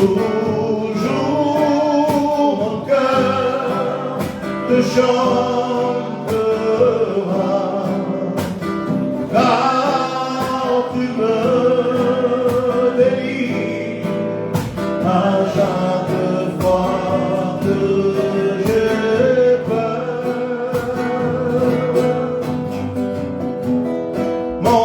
toujours mon cœur te chantera, car tu me délivres à chaque fois que j'ai peur. Mon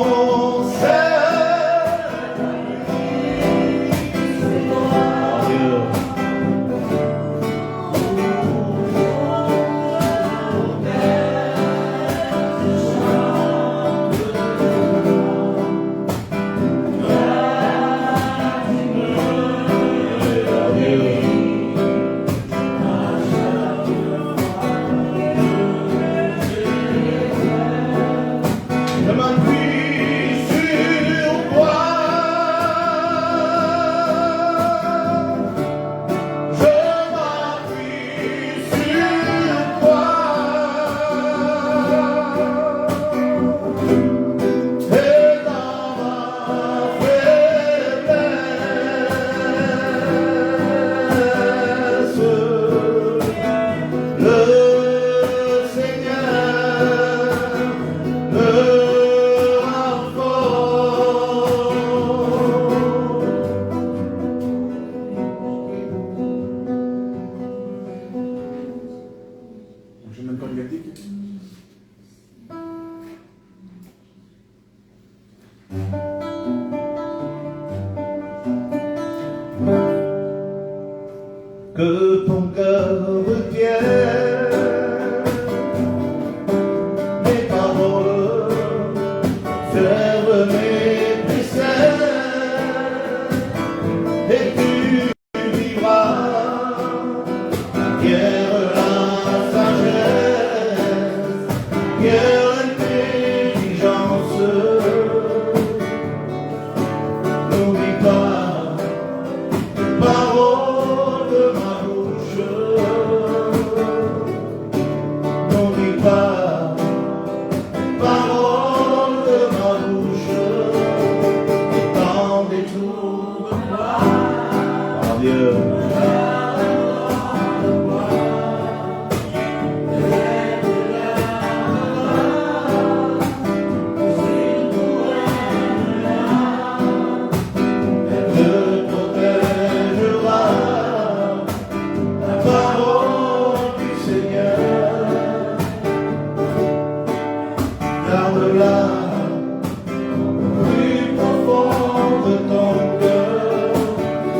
que ton cœur retienne mes paroles, ferme mes préceptes, et tu vivras. Guère la sagesse, guère l'intelligence, n'oublie pas parole de ma bouche, n'oublie pas parole de ma bouche, t'en détourne-moi par Dieu. Garde-la plus profond de ton cœur,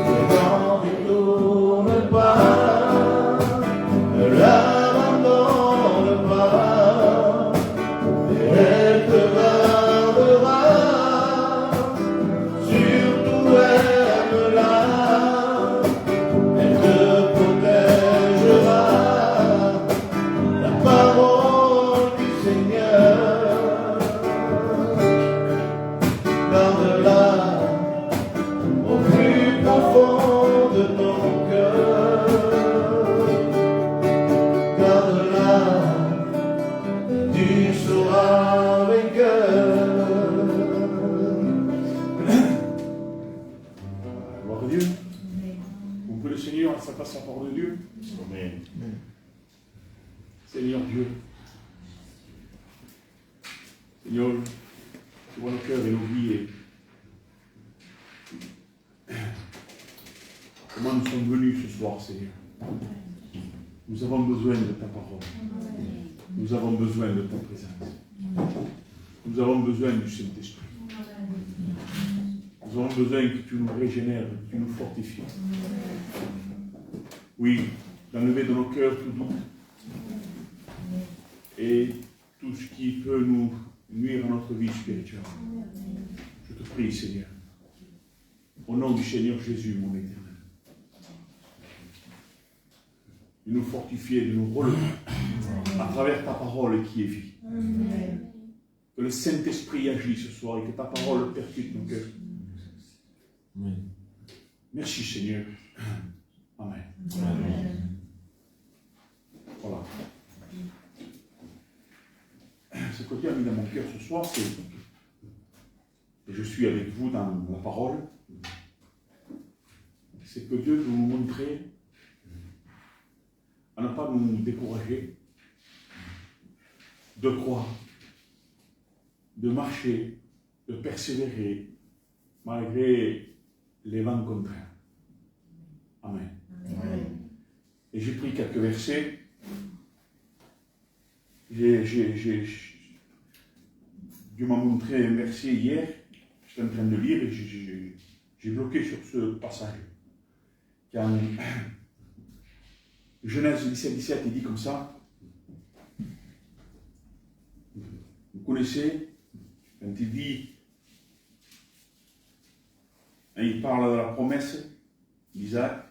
et n'en détourne pas, ne l'abandonne pas, et elle te gardera, surtout aime-la, elle te protégera, la parole du Seigneur. Garde-la au plus profond de ton cœur, garde-la, tu seras vainqueur. Gloire à Dieu. Vous pouvez le Seigneur, ça passe la parole de Dieu. Amen. Seigneur Dieu, Seigneur, tu vois nos cœurs et nos vies et comment nous sommes venus ce soir, Seigneur. Nous avons besoin de ta parole. Nous avons besoin de ta présence. Nous avons besoin du Saint-Esprit. Nous avons besoin que tu nous régénères, que tu nous fortifies. Oui, d'enlever de nos cœurs tout doute et tout ce qui peut nous nuire à notre vie spirituelle. Je te prie, Seigneur, au nom du Seigneur Jésus, mon Éternel, de nous fortifier, de nous relever à travers ta parole qui est vie. Amen. Que le Saint-Esprit agisse ce soir et que ta parole percute nos cœurs. Amen. Merci, Seigneur. Amen. Amen. Voilà. Ce que Dieu a mis dans mon cœur ce soir, c'est, et je suis avec vous dans la parole, c'est que Dieu veut nous montrer à ne pas nous décourager, de croire, de marcher, de persévérer, malgré les vents contraires. Amen. Amen. Et j'ai pris quelques versets. Dieu m'a montré un verset hier, j'étais en train de lire et j'ai bloqué sur ce passage. Quand Genèse 17, il dit comme ça. Vous connaissez, quand il dit, il parle de la promesse d'Isaac,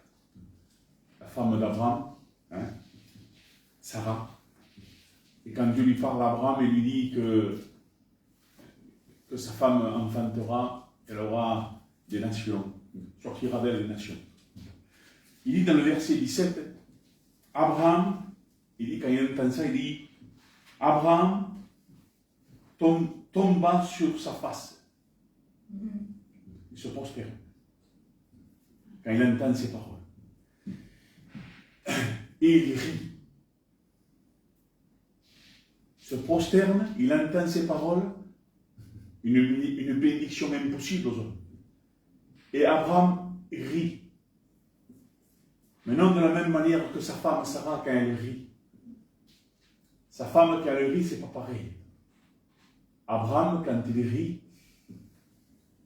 la femme d'Abraham, Sarah. Et quand Dieu lui parle à Abraham, il lui dit que sa femme enfantera, elle aura des nations, sortira d'elle des nations. Il dit dans le verset 17, Abraham, il dit quand il entend ça, il dit, Abraham tomba sur sa face. Il se prospère. Quand il entend ces paroles. Et il rit. Se prosterne, il entend ces paroles, une bénédiction impossible aux hommes. Et Abraham rit. Mais non de la même manière que sa femme Sarah quand elle rit. Sa femme quand elle rit, c'est pas pareil. Abraham, quand il rit,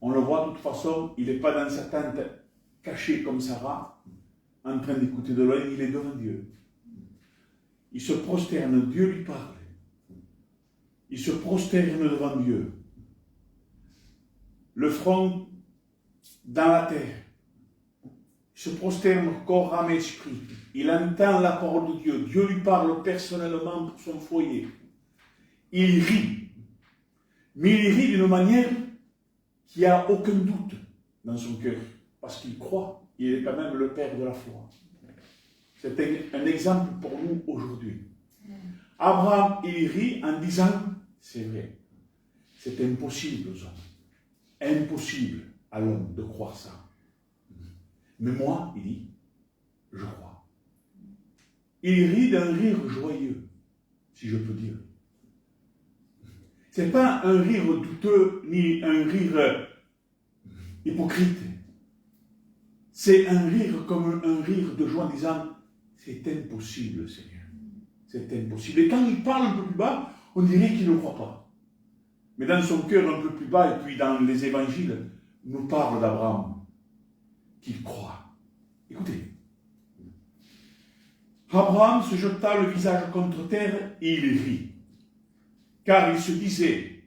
on le voit de toute façon, il n'est pas dans sa tente caché comme Sarah, en train d'écouter de loin, il est devant Dieu. Il se prosterne, Dieu lui parle. Il se prosterne devant Dieu. Le front dans la terre. Il se prosterne corps, âme et esprit. Il entend la parole de Dieu. Dieu lui parle personnellement pour son foyer. Il rit. Mais il rit d'une manière qui n'a aucun doute dans son cœur. Parce qu'il croit. Il est quand même le père de la foi. C'est un exemple pour nous aujourd'hui. Abraham, il rit en disant, c'est vrai, c'est impossible aux hommes. Impossible à l'homme de croire ça. Mais moi, il dit, je crois. Il rit d'un rire joyeux, si je peux dire. Ce n'est pas un rire douteux, ni un rire hypocrite. C'est un rire comme un rire de joie en disant, c'est impossible, Seigneur. C'est impossible. Et quand il parle un peu plus bas, on dirait qu'il ne croit pas. Mais dans son cœur un peu plus bas, et puis dans les évangiles, nous parle d'Abraham, qu'il croit. Écoutez. Abraham se jeta le visage contre terre et il rit. Car il se disait,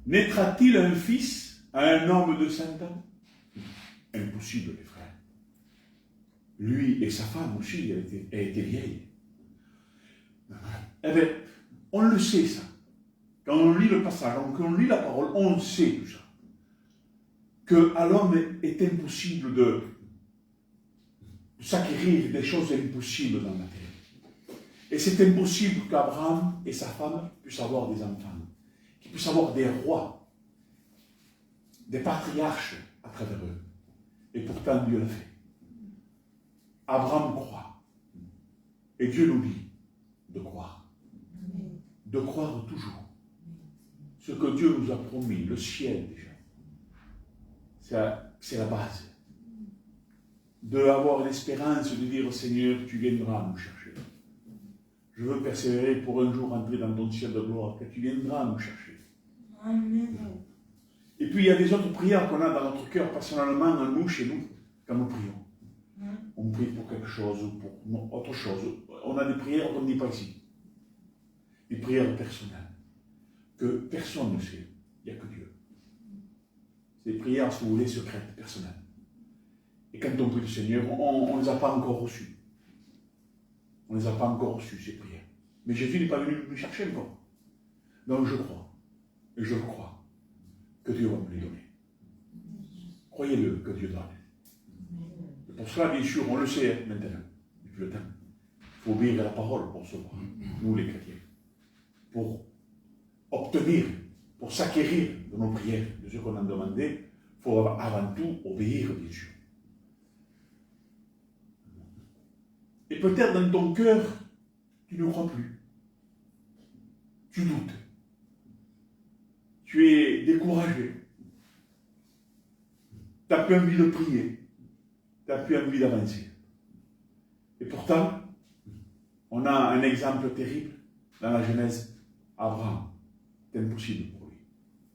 naîtra-t-il un fils à un homme de 100 ans? Impossible, les frères. Lui et sa femme aussi, elle était vieille. Eh bien, on le sait ça. Quand on lit le passage, quand on lit la parole, on sait tout ça. Qu'à l'homme est impossible de s'acquérir des choses impossibles dans la terre. Et c'est impossible qu'Abraham et sa femme puissent avoir des enfants, qu'ils puissent avoir des rois, des patriarches à travers eux. Et pourtant, Dieu l'a fait. Abraham croit. Et Dieu nous dit de croire. De croire toujours. Ce que Dieu nous a promis, le ciel déjà. C'est la base. D'avoir l'espérance de dire, Seigneur, tu viendras nous chercher. Je veux persévérer pour un jour entrer dans ton ciel de gloire, que tu viendras nous chercher. Amen. Et puis il y a des autres prières qu'on a dans notre cœur, personnellement, en nous, chez nous, quand nous prions. On prie pour quelque chose ou pour autre chose. On a des prières qu'on ne dit pas ici. Des prières personnelles. Que personne ne sait. Il n'y a que Dieu. C'est des prières, si vous voulez, secrètes, personnelles. Et quand on prie le Seigneur, on ne les a pas encore reçues. On ne les a pas encore reçues, ces prières. Mais Jésus n'est pas venu nous chercher encore. Donc je crois. Et je crois que Dieu va me les donner. Croyez-le que Dieu donne. Et pour cela, bien sûr, on le sait maintenant, depuis le temps. Il faut obéir à la parole pour recevoir, nous les chrétiens. Pour obtenir, pour s'acquérir de nos prières, de ce qu'on a demandé, il faut avant tout obéir, bien sûr. peut-être dans ton cœur, tu ne crois plus. Tu doutes. Tu es découragé. Tu n'as plus envie de prier. Tu n'as plus envie d'avancer. Et pourtant, on a un exemple terrible dans la Genèse. Abraham, c'est impossible pour lui.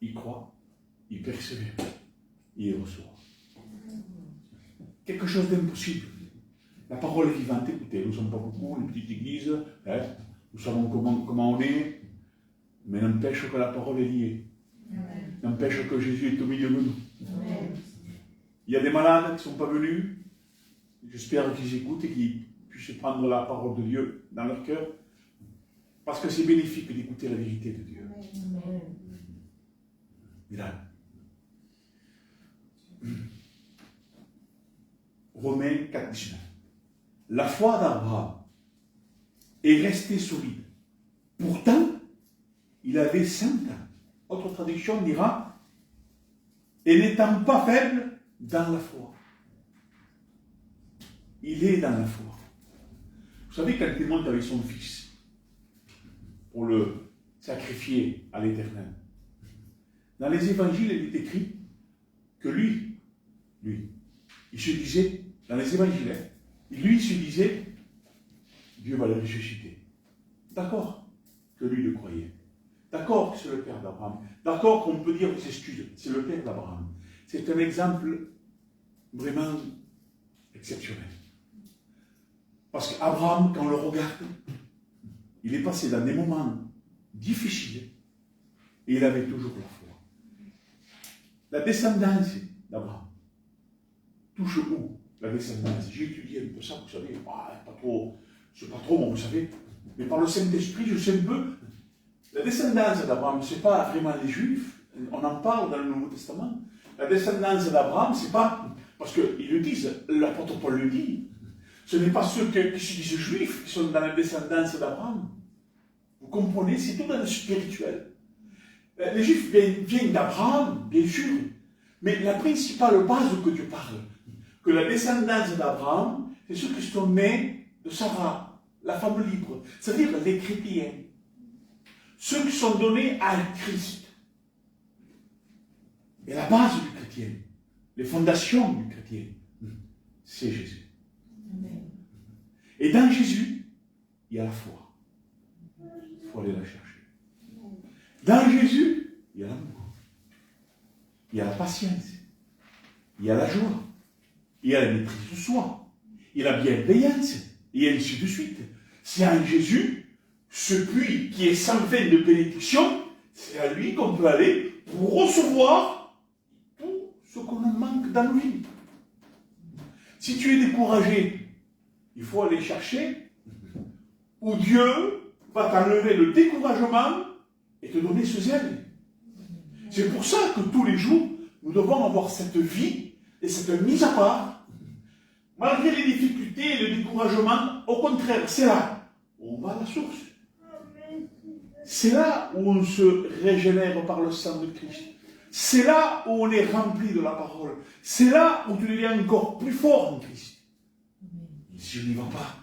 Il croit, il persévère, il reçoit. Quelque chose d'impossible. La parole est vivante, écoutez, nous ne sommes pas beaucoup, une petite église, hein, nous savons comment on est, mais n'empêche que la parole est liée. N'empêche que Jésus est au milieu de nous. Amen. Il y a des malades qui ne sont pas venus, j'espère qu'ils écoutent et qu'ils puissent prendre la parole de Dieu dans leur cœur, parce que c'est bénéfique d'écouter la vérité de Dieu. Là. Romains 4, 19. La foi d'Abraham est restée solide. Pourtant, il avait 100 ans. Autre traduction dira, et n'étant pas faible dans la foi. Il est dans la foi. Vous savez, quand il monte avec son fils pour le sacrifier à l'Éternel, dans les évangiles, il est écrit que lui, il se disait, dans les évangiles, lui se disait, Dieu va le ressusciter. D'accord que lui le croyait. D'accord que c'est le père d'Abraham. D'accord qu'on peut dire des excuses. C'est le père d'Abraham. C'est un exemple vraiment exceptionnel. Parce qu'Abraham, quand on le regarde, il est passé dans des moments difficiles et il avait toujours la foi. La descendance d'Abraham touche où la descendance? J'ai étudié un peu ça, vous savez, c'est pas trop, bon, vous savez, mais par le Saint-Esprit, je sais un peu. La descendance d'Abraham, ce n'est pas vraiment les Juifs, on en parle dans le Nouveau Testament. La descendance d'Abraham, c'est pas, parce qu'ils le disent, l'apôtre Paul le dit, ce n'est pas ceux qui se disent Juifs qui sont dans la descendance d'Abraham. Vous comprenez, c'est tout dans le spirituel. Les Juifs viennent d'Abraham, bien sûr, mais la principale base que Dieu parle, que la descendance d'Abraham, c'est ceux qui sont nés de Sarah, la femme libre, c'est-à-dire les chrétiens. Ceux qui sont donnés à Christ. Et la base du chrétien, les fondations du chrétien, c'est Jésus. Amen. Et dans Jésus, il y a la foi. Il faut aller la chercher. Dans Jésus, il y a l'amour. Il y a la patience. Il y a la joie. Il y a la maîtrise de soi. Il y a la bienveillance. Et ainsi de suite. C'est en Jésus, ce puits qui est sans fin de bénédiction, c'est à lui qu'on peut aller pour recevoir tout ce qu'on en manque dans nos vies. Si tu es découragé, il faut aller chercher où Dieu va t'enlever le découragement et te donner ce zèle. C'est pour ça que tous les jours, nous devons avoir cette vie et cette mise à part. Malgré les difficultés et le découragement, au contraire, c'est là où on va à la source. C'est là où on se régénère par le sang de Christ. C'est là où on est rempli de la parole. C'est là où tu deviens encore plus fort en Christ. Si je n'y vais pas,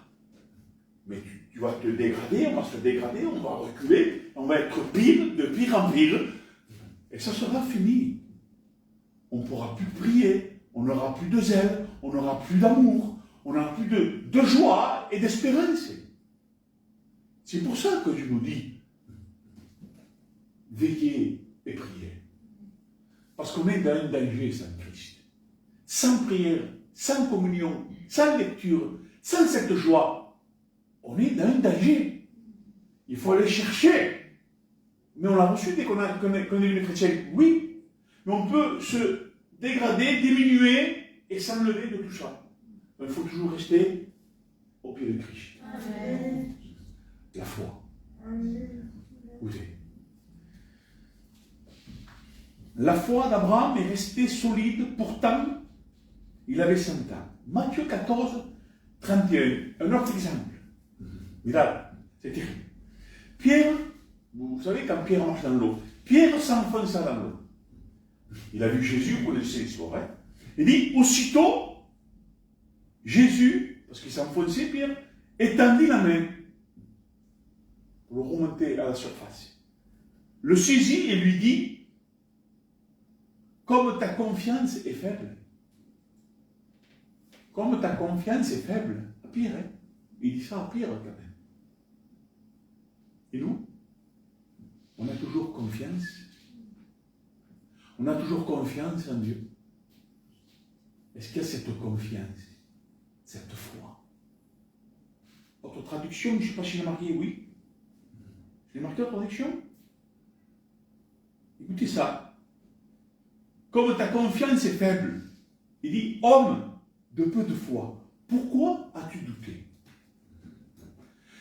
mais tu vas te dégrader, on va se dégrader, on va reculer, on va être pire, de pire en pire, et ça sera fini. On ne pourra plus prier, on n'aura plus de zèle, on n'aura plus d'amour, on n'aura plus de joie et d'espérance. C'est pour ça que Dieu nous dit, veillez et priez. Parce qu'on est dans un danger sans Christ. Sans prière, sans communion, sans lecture, sans cette joie, on est dans un danger. Il faut aller chercher. Mais on l'a reçu dès qu'on est une chrétienne. Oui, mais on peut se dégrader, diminuer et s'enlever de tout ça. Mais il faut toujours rester au pied de Christ. Amen. La foi. Écoutez. La foi d'Abraham est restée solide, pourtant, il avait 100 ans. Matthieu 14, 31, un autre exemple. Mais là, c'est terrible. Pierre, vous savez, quand Pierre marche dans l'eau, Pierre s'enfonça dans l'eau. Il a vu Jésus, vous connaissez l'histoire, hein? Il dit, aussitôt, Jésus, parce qu'il s'enfonçait, Pierre, étendit la main pour le remonter à la surface. Le saisit et lui dit, comme ta confiance est faible, comme ta confiance est faible, à pire, hein? Il dit ça à pire quand même. Et nous, on a toujours confiance. On a toujours confiance en Dieu. Est-ce qu'il y a cette confiance, cette foi? Votre traduction, je ne sais pas si j'ai marqué, oui. J'ai marqué la traduction? Écoutez ça. Comme ta confiance est faible, il dit, homme de peu de foi, pourquoi as-tu douté?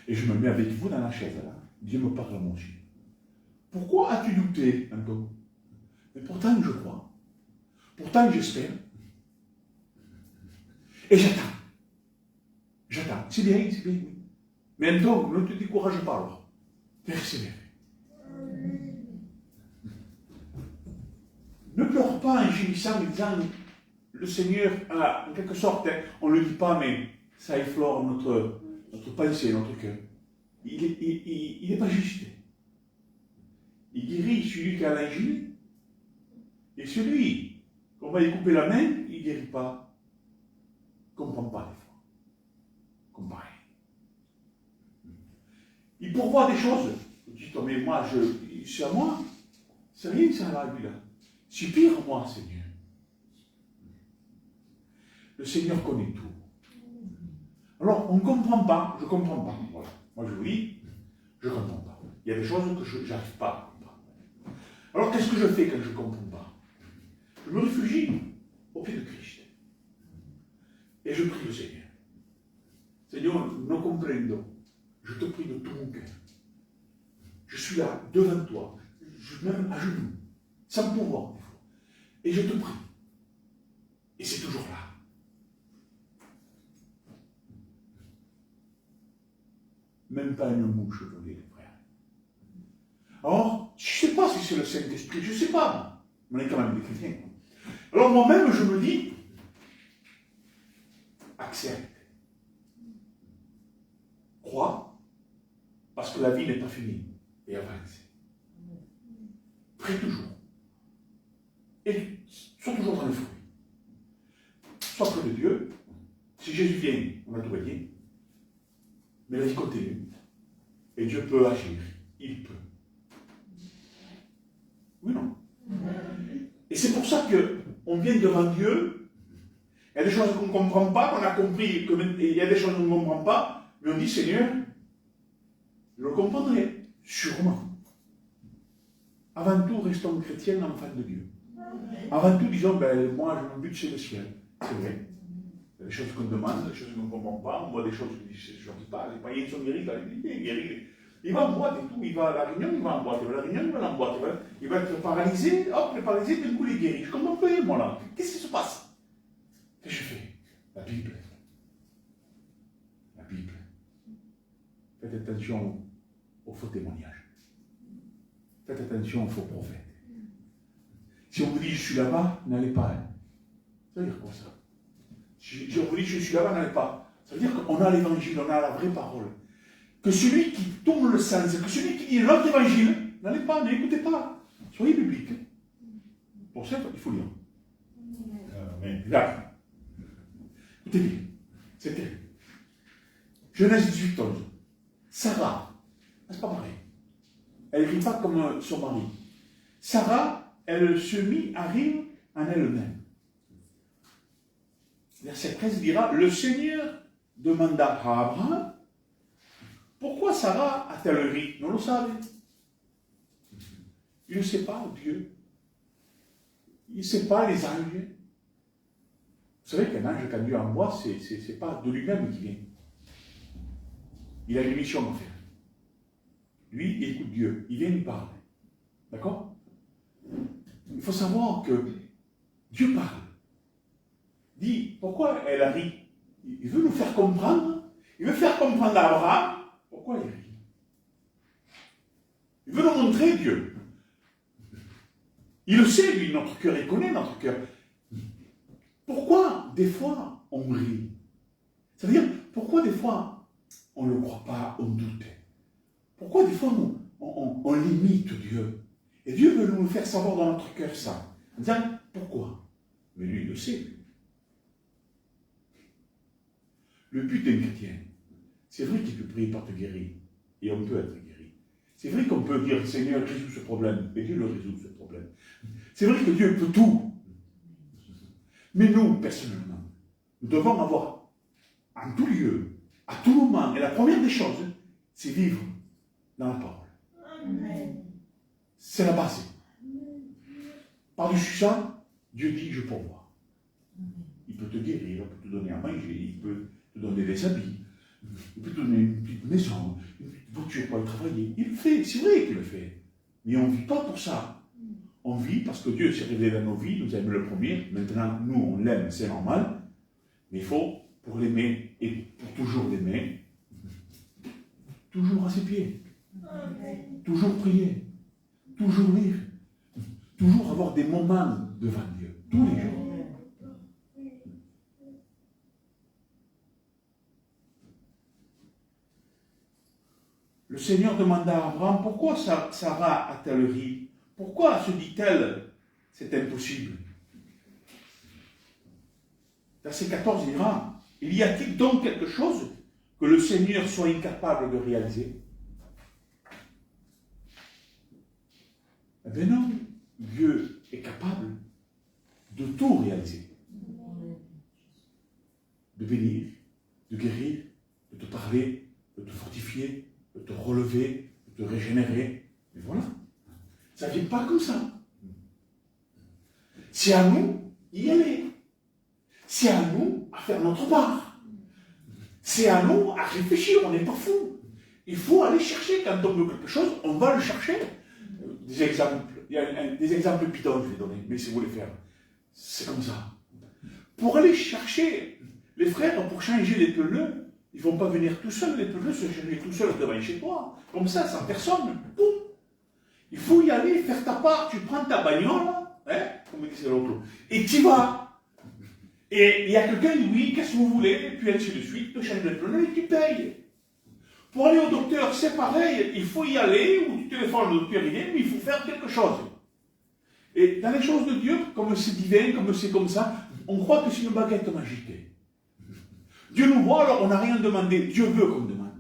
Et je me mets avec vous dans la chaise là. Dieu me parle à mon chien. Pourquoi as-tu douté, Anton? Mais pourtant je crois. Pourtant j'espère. Et j'attends. J'attends. C'est bien, oui. Mais Anton, ne te décourage pas alors. Persévère. Ne pleure pas en gémissant, en disant, le Seigneur a, en quelque sorte, hein, on ne le dit pas, mais ça effleure notre pensée, notre cœur. Il n'est pas juste. Il guérit celui qui a l'angile, et celui qu'on va lui couper la main, il ne guérit pas. Il ne comprend pas des fois. Comparé. Il pourvoit des choses. Vous dites, mais moi, c'est à moi. C'est rien que ça là, lui là. C'est pire moi, Seigneur. Le Seigneur connaît tout. Alors, on ne comprend pas, je ne comprends pas. Voilà. Moi, je vous dis, je ne comprends pas. Il y a des choses que je n'arrive pas à comprendre. Alors, qu'est-ce que je fais quand je ne comprends pas? Je me réfugie au pied de Christ. Et je prie le Seigneur. Seigneur, non comprendo. Je te prie de tout mon cœur. Je suis là, devant toi, même à genoux, sans pouvoir, des fois. Et je te prie. Et c'est toujours là. Même pas une mouche volée, les frères. Alors, je ne sais pas si c'est le Saint-Esprit, je ne sais pas. On est quand même des chrétiens. Alors moi-même, je me dis, accepte. Crois, parce que la vie n'est pas finie. Et avance. Prie toujours. Et sois toujours dans le fruit. Sois près de Dieu. Si Jésus vient, on a tout gagné. Mais la vie continue. Et Dieu peut agir. Il peut. Oui, non? Et c'est pour ça qu'on vient devant Dieu. Il y a des choses qu'on ne comprend pas, qu'on a compris. Il y a des choses qu'on ne comprend pas. Mais on dit, Seigneur, je le comprendrai. Sûrement. Avant tout, restons chrétiens, enfants de Dieu. Avant tout, disons, moi, mon but, c'est le ciel. C'est vrai. Il y a des choses qu'on demande, des choses qu'on ne comprend pas. On voit des choses que je ne dis pas. Les païens sont guéris, il va en boîte et tout. Il va à la réunion, il va en boîte. Il va à la réunion, il va en boîte. Il va être paralysé. Hop, le paralysé, d'un coup, il est guéri. Je ne comprends pas, moi, là. Qu'est-ce qui se passe? Qu'est-ce que je fais? La Bible. La Bible. Faites attention aux faux témoignages. Faites attention aux faux prophètes. Si on vous dit je suis là-bas, n'allez pas. Hein. Ça veut dire quoi ça? Si on vous dit je suis là-bas, n'allez pas. Ça veut dire qu'on a l'évangile, on a la vraie parole. Que celui qui tourne le sens, que celui qui dit l'autre évangile, n'allez pas, n'écoutez pas. Soyez bibliques. Pour ça, il faut lire. Mais là, écoutez bien, c'est terrible. Genèse 18, 11. Sarah, c'est pas pareil. Elle ne rit pas comme son mari. Sarah, elle se mit à rire en elle-même. Verset 13 dira, le Seigneur demanda à Abraham, pourquoi Sarah a-t-elle ri? Non, le savait. Il ne sait pas, Dieu. Il ne sait pas les anges. Vous savez qu'un ange, quand Dieu envoie, ce n'est pas de lui-même qui vient. Il a une mission à faire. Lui, il écoute Dieu. Il vient lui parler. D'accord? Il faut savoir que Dieu parle. Dit, pourquoi elle a ri? Il veut nous faire comprendre. Il veut faire comprendre à Abraham pourquoi il rit. Il veut nous montrer Dieu. Il le sait, lui, notre cœur, il connaît notre cœur. Pourquoi, des fois, on rit? Ça veut dire, pourquoi, des fois, on ne le croit pas, on doute. Pourquoi des fois on limite Dieu? Et Dieu veut nous faire savoir dans notre cœur ça. En disant, pourquoi? Mais lui, il le sait. Le but d'un chrétien, c'est vrai qu'il peut prier pour te guérir. Et on peut être guéri. C'est vrai qu'on peut dire, Seigneur, résous ce problème. Et Dieu le résout, ce problème. C'est vrai que Dieu peut tout. Mais nous, personnellement, nous devons avoir, en tout lieu, à tout moment, et la première des choses, c'est vivre dans la parole. Amen. C'est la base. Par-dessus ça, Dieu dit, je pourvois. Il peut te guérir, il peut te donner à manger, il peut te donner des habits, il peut te donner une petite maison, une petite voiture pour aller travailler. Il le fait, c'est vrai qu'il le fait. Mais on ne vit pas pour ça. On vit parce que Dieu s'est révélé dans nos vies, nous aimons le premier. Maintenant, nous, on l'aime, c'est normal. Mais il faut, pour l'aimer et pour toujours l'aimer, toujours à ses pieds. Amen. Toujours prier. Toujours lire. Toujours avoir des moments devant Dieu. Tous les jours. Le Seigneur demanda à Abraham, pourquoi Sarah a-t-elle ri? Pourquoi se dit-elle, c'est impossible? Verset 14, il dira, il y a-t-il donc quelque chose que le Seigneur soit incapable de réaliser? Eh bien non, Dieu est capable de tout réaliser. De bénir, de guérir, de te parler, de te fortifier, de te relever, de te régénérer. Mais voilà. Ça ne vient pas comme ça. C'est à nous d'y aller. C'est à nous à faire notre part. C'est à nous à réfléchir, on n'est pas fous. Il faut aller chercher. Quand on veut quelque chose, on va le chercher. Des exemples. Il y a des exemples bidons, je vais donner, mais si vous voulez faire, c'est comme ça. Pour aller chercher les frères, pour changer les pneus, ils ne vont pas venir tout seuls, les pneus se changer tout seuls devant chez toi. Comme ça, sans personne. Boum. Il faut y aller, faire ta part, tu prends ta bagnole, hein, comme disait l'autre, et tu vas. Et il y a quelqu'un qui dit oui, qu'est-ce que vous voulez, et puis ainsi de suite, tu changes le pneu et tu payes. Pour aller au docteur, c'est pareil, il faut y aller, ou tu téléphones au docteur, mais il faut faire quelque chose. Et dans les choses de Dieu, comme c'est divin, comme c'est comme ça, on croit que c'est une baguette magique. Dieu nous voit, alors on n'a rien demandé, Dieu veut qu'on demande.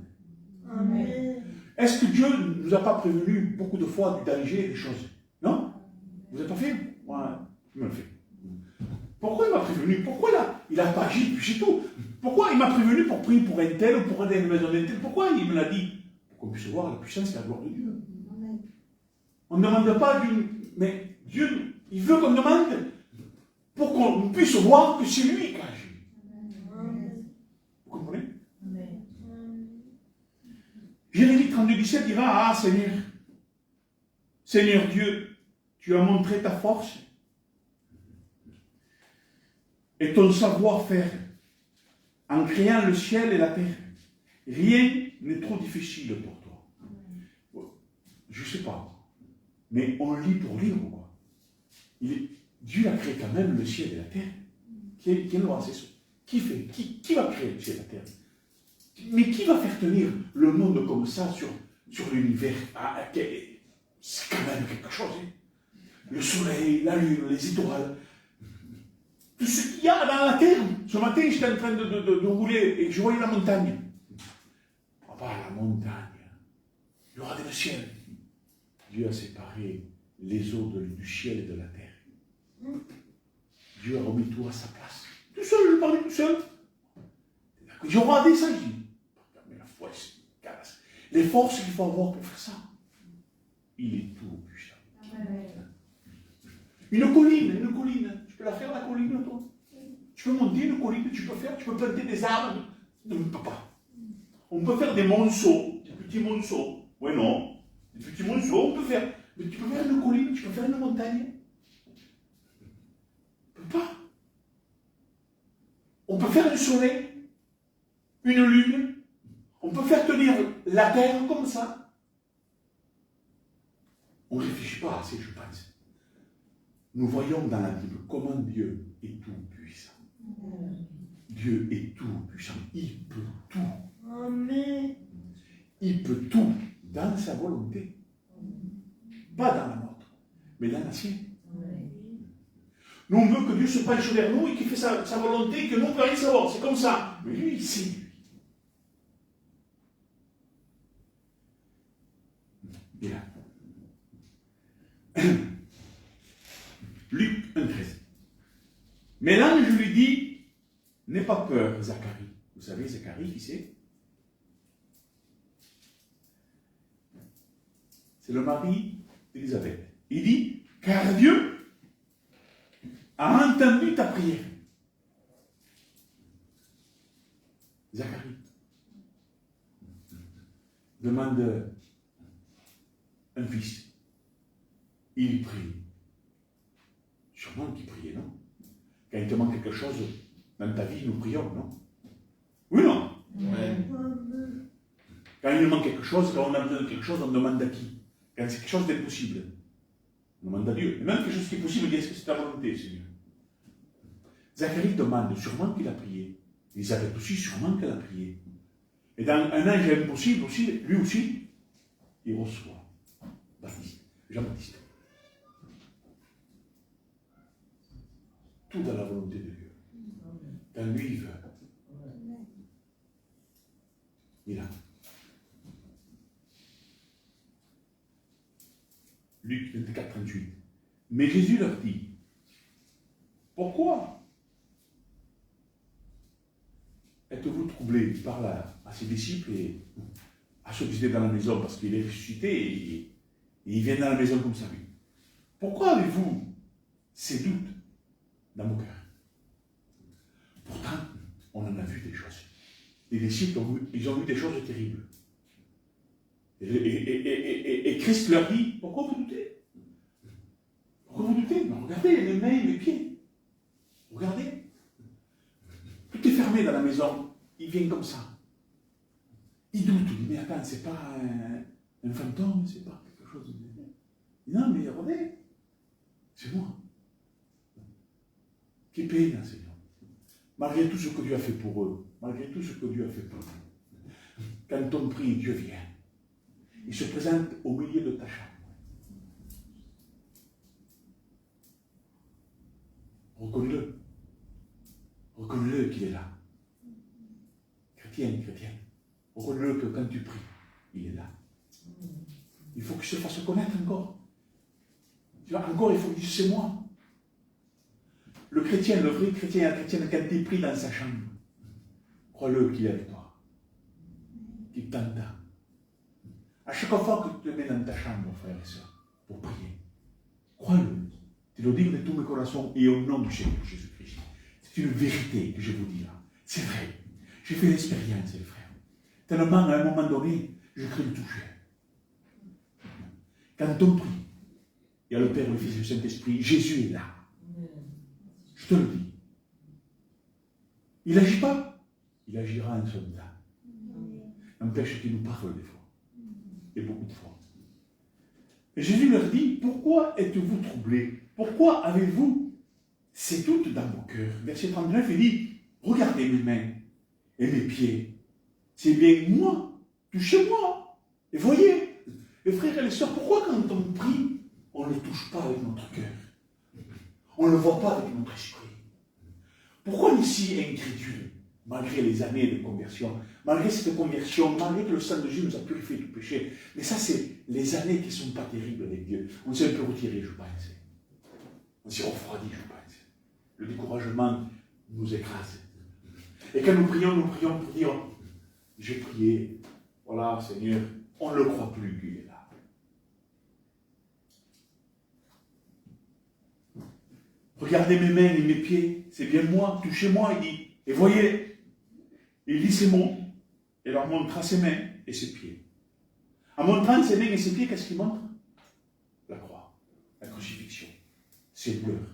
Amen. Est-ce que Dieu ne nous a pas prévenu beaucoup de fois du danger des choses? Non? Vous n'avez pas fait? Moi, je me le fais. Pourquoi il m'a prévenu? Pourquoi là? Il n'a pas agi, puis c'est tout. Pourquoi il m'a prévenu pour prier pour un tel ou pour aller à une maison d'un tel? Pourquoi il me l'a dit? Pour qu'on puisse voir la puissance et la gloire de Dieu. On ne demande pas d'une... Mais Dieu, il veut qu'on demande pour qu'on puisse voir que c'est lui qui agit. Vous comprenez? Jérémie 32, 17 dira, ah Seigneur, Seigneur Dieu, tu as montré ta force et ton savoir-faire en créant le ciel et la terre. Rien n'est trop difficile pour toi. Je ne sais pas, mais on lit pour lire ou quoi? Dieu a créé quand même le ciel et la terre. Quelle loi c'est ça? Qui fait? Qui va créer le ciel et la terre? Mais qui va faire tenir le monde comme ça sur l'univers? C'est quand même quelque chose. Hein? Le soleil, la lune, les étoiles, tout ce qu'il y a dans la terre. Ce matin, j'étais en train de rouler et je voyais la montagne. Ah bah, la montagne, il y aura des ciels. Dieu a séparé les eaux du ciel et de la terre. Dieu a remis tout à sa place. Tout seul, je parlais tout seul. J'ai regardé ça, je dis, mais la foi, c'est une casse. Les forces qu'il faut avoir pour faire ça. Il est tout puissant. Une colline. Tu peux la faire, la colline, toi? Tu peux monter une colline, tu peux planter des arbres. Non, on ne peut pas. On peut faire des monceaux, des petits monceaux. Oui, non. Des petits monceaux, on peut faire. Mais tu peux faire une colline, tu peux faire une montagne. On ne peut pas. On peut faire du soleil, une lune. On peut faire tenir la terre comme ça. On ne réfléchit pas assez, je pense. Nous voyons dans la Bible comment Dieu est tout puissant. Dieu est tout puissant. Il peut tout. Amen. penche vers nous et qui fait sa volonté, que nous ne pouvons rien savoir. C'est comme ça. Mais lui, il sait, lui. Bien. Luc 1,13. Mais l'ange lui dit, n'aie pas peur, Zacharie. Vous savez, Zacharie, qui c'est? C'est le mari d'Élisabeth. Il dit, car Dieu a entendu ta prière. Zacharie demande un fils. Il prie. Sûrement qu'il priait, non? Quand il te manque quelque chose dans ta vie, nous prions, non? Oui, non? Ouais. Quand il nous manque quelque chose, quand on a besoin de quelque chose, on demande à qui? Quand c'est quelque chose d'impossible, on demande à Dieu. Et même quelque chose qui est possible, est-ce que c'est ta volonté, Seigneur? Zacharie demande, sûrement qu'il a prié. Elisabeth aussi, sûrement qu'elle a prié. Et dans un ange impossible aussi, lui aussi, il reçoit Baptiste, Jean-Baptiste. Tout dans la volonté de Dieu. Quand lui, il veut. Il a. Luc 24, 38. Mais Jésus leur dit, pourquoi êtes-vous troublés? Il parle à ses disciples et à ceux qui étaient dans la maison parce qu'il est ressuscité et il vient dans la maison comme ça. Pourquoi avez-vous ces doutes dans vos cœurs? Pourtant, on en a vu des choses. Les disciples, ils ont vu des choses terribles. Et Christ leur dit, pourquoi vous doutez? Pourquoi vous doutez? Mais regardez les mains et les pieds. Regardez. Tout est fermé dans la maison. Il vient comme ça. Il doute. Il dit, mais attends, c'est pas un fantôme, c'est pas quelque chose de... Non, mais regardez. C'est moi. Qui paye dans Seigneur. Malgré tout ce que Dieu a fait pour eux, malgré tout ce que Dieu a fait pour eux, quand on prie, Dieu vient. Il se présente au milieu de ta chambre. Reconnais-le. Reconnais-le qu'il est là. Chrétien, chrétienne. Reconnais-le que quand tu pries, il est là. Il faut qu'il se fasse connaître encore. Encore, il faut qu'il dise, c'est moi. Le chrétien, le vrai chrétien, la chrétienne, quand il prie dans sa chambre, crois-le qu'il est avec toi. Qu'il t'entend. À chaque fois que tu te mets dans ta chambre, frère et soeur, pour prier, crois-le. Tu le dis de tout mes corazones et au nom du Seigneur Jésus-Christ. C'est une vérité que je vous dis là. C'est vrai. J'ai fait l'expérience, les frères. Tellement, à un moment donné, je crains le toucher. Quand on prie, il y a le Père, le Fils et le Saint-Esprit, Jésus est là. Je te le dis. Il n'agit pas. Il agira en son temps. N'empêche qu'il nous parle des fois. Et beaucoup de fois. Et Jésus leur dit, pourquoi êtes-vous troublés? Pourquoi avez-vous ces doutes dans vos cœurs? Verset 39, il dit, regardez mes mains et mes pieds. C'est bien moi. Touchez-moi. Et voyez, les frères et les sœurs, pourquoi quand on prie, on ne le touche pas avec notre cœur? On ne le voit pas avec notre esprit. Pourquoi ici incrédule, malgré les années de conversion, malgré cette conversion, malgré que le sang de Jésus nous a purifié du péché? Mais ça, c'est les années qui ne sont pas terribles avec Dieu. On s'est un peu retiré, je pense. On s'est refroidi, je pense. Le découragement nous écrase. Et quand nous prions pour dire, j'ai prié, voilà, Seigneur, on ne le croit plus qu'il est là. Regardez mes mains et mes pieds, c'est bien moi, touchez-moi, il dit. Et voyez, il dit ses mots, et leur montra ses mains et ses pieds. En montrant ses mains et ses pieds, qu'est-ce qu'il montre? La croix, la crucifixion, ses douleurs,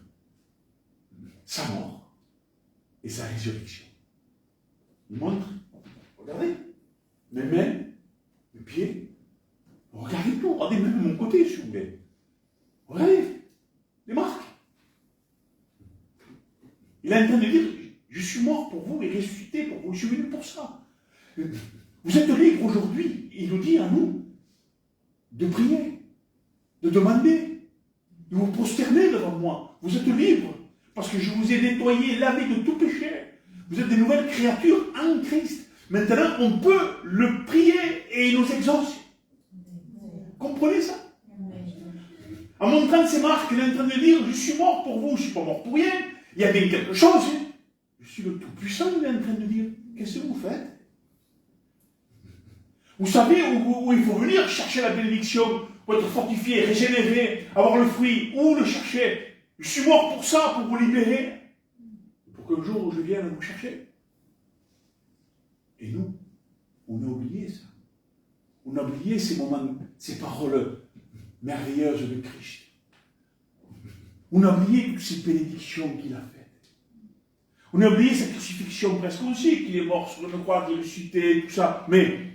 sa mort et sa résurrection. Il montre, regardez, mes mains, mes pieds, regardez tout, regardez même mon côté, si vous voulez. Regardez, les marques. Il est en train de dire, je suis mort pour vous et ressuscité pour vous, je suis venu pour ça. Vous êtes libres aujourd'hui, il nous dit à nous, de prier, de demander, de vous prosterner devant moi. Vous êtes libres, Parce que je vous ai nettoyé, lavé de tout péché. Vous êtes des nouvelles créatures en Christ. Maintenant, on peut le prier et il nous exauce. Comprenez ça? En montrant ses marques, il est en train de dire, je suis mort pour vous, je ne suis pas mort pour rien. Il y a bien quelque chose. Je suis le Tout-Puissant, il est en train de dire. Qu'est-ce que vous faites? Vous savez où il faut venir chercher la bénédiction pour être fortifié, régénéré, avoir le fruit. Où le chercher? Je suis mort pour ça, pour vous libérer. Pour qu'un jour je vienne vous chercher. Et nous, on a oublié ça. On a oublié ces moments, ces paroles merveilleuses de Christ. On a oublié toutes ces bénédictions qu'il a faites. On a oublié sa crucifixion presque aussi, qu'il est mort sur une croix, qu'il est ressuscité, tout ça. Mais,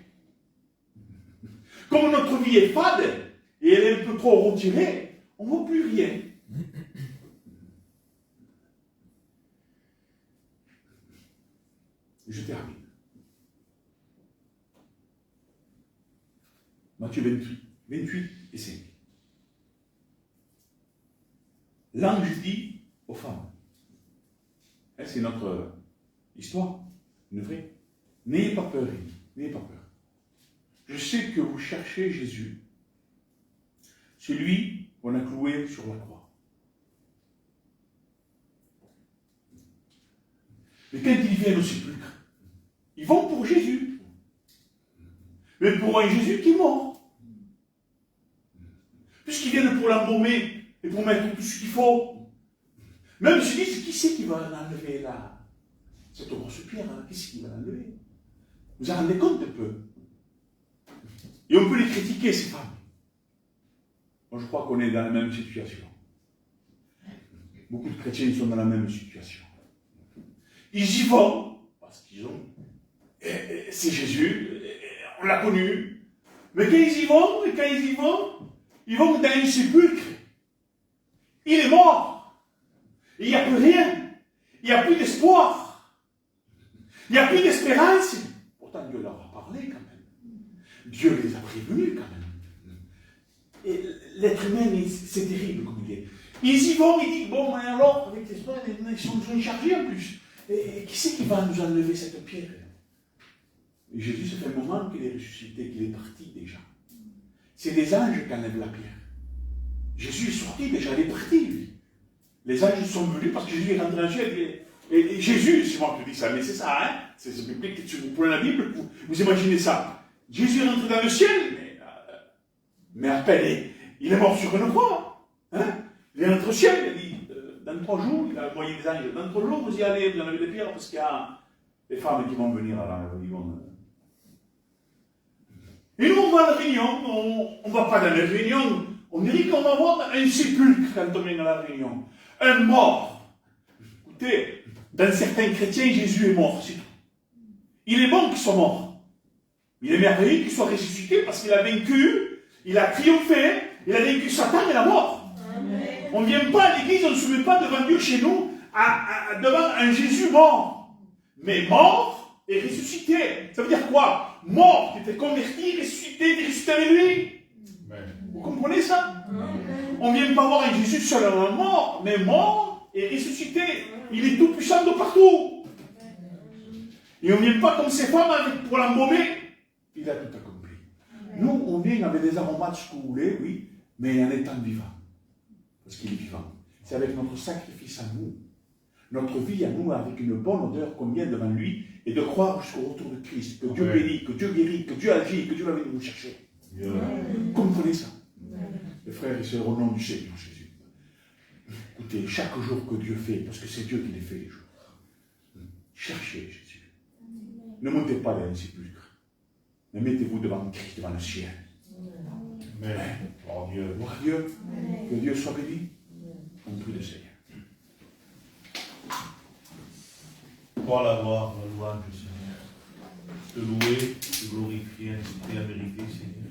comme notre vie est fade, et elle est un peu trop retirée, on ne voit plus rien. Je termine. Matthieu 28 et 5. L'ange dit aux femmes, c'est notre histoire, une vraie. N'ayez pas peur, n'ayez pas peur. Je sais que vous cherchez Jésus, celui qu'on a cloué sur la croix. Mais quand ils viennent au sépulcre, ils vont pour Jésus. Mais pour un Jésus qui est mort. Puisqu'ils viennent pour l'embaumer et pour mettre tout ce qu'il faut. Même se disent, qui c'est qui va l'enlever là? Cette grosse pierre, hein, qui c'est qui va l'enlever? Vous en rendez compte un peu? Et on peut les critiquer, ces femmes. Moi, je crois qu'on est dans la même situation. Beaucoup de chrétiens sont dans la même situation. Ils y vont, parce qu'ils ont... C'est Jésus, on l'a connu. Mais quand ils y vont dans un sépulcre. Il est mort. Il n'y a plus rien. Il n'y a plus d'espoir. Il n'y a plus d'espérance. Pourtant, Dieu leur a parlé quand même. Dieu les a prévenus quand même. Et l'être humain, c'est terrible comme il est. Ils y vont, ils disent, bon, mais alors, avec l'espoir, ils sont chargés en plus. Et qui c'est qui va nous enlever cette pierre? Et Jésus, ça fait un moment qu'il est ressuscité, qu'il est parti déjà. C'est des anges qui enlèvent la pierre. Jésus est sorti déjà, il est parti, lui. Les anges sont venus parce que Jésus est rentré dans le ciel. Et Jésus, c'est moi qui dis ça, mais c'est ça, hein? C'est biblique, si vous prenez la Bible, vous imaginez ça. Jésus est rentré dans le ciel, mais à peine, il est mort sur une croix. Hein? Il est rentré au ciel, il a dit, dans 3 jours, il a envoyé des anges, dans 3 jours, vous y allez, vous en avez des pierres, parce qu'il y a des femmes qui vont venir à la réunion. Et nous, on va à la réunion, on ne va pas dans la réunion, on dirait qu'on va voir un sépulcre quand on vient à la réunion. Un mort. Écoutez, dans certains chrétiens, Jésus est mort, c'est tout. Il est bon qu'il soit mort. Il est merveilleux qu'il soit ressuscité parce qu'il a vaincu, il a triomphé, il a vaincu Satan et la mort. Amen. On ne vient pas à l'église, on ne se met pas devant Dieu chez nous, devant un Jésus mort. Mais mort et ressuscité. Ça veut dire quoi? Mort, qui était converti, ressuscité avec lui. Amen. Vous comprenez ça? Amen. On ne vient pas voir un Jésus seulement mort, mais mort et ressuscité. Il est tout puissant de partout. Et on ne vient pas comme ces femmes pour l'embaumer. Il a tout accompli. Amen. Nous, on vient avec des aromates, ce que vous voulez, oui, mais en étant vivant. Parce qu'il est vivant. C'est avec notre sacrifice à nous, notre vie à nous, avec une bonne odeur qu'on vient devant lui, et de croire jusqu'au retour de Christ, que Dieu bénit, que Dieu guérit, que Dieu agit, que Dieu va venir nous chercher. Amen. Comprenez ça. Amen. Les frères et sœurs, au nom du Seigneur Jésus. Écoutez, chaque jour que Dieu fait, parce que c'est Dieu qui les fait les jours, cherchez Jésus. Ne montez pas dans un sépulcre, mais mettez-vous devant Christ, devant le ciel. Amen. Oh Dieu, gloire à Dieu. Amen. Que Dieu soit béni. On prie le Seigneur. Pour la gloire, la louange du Seigneur. Te louer, te glorifier, ainsi que tu as mérité, Seigneur.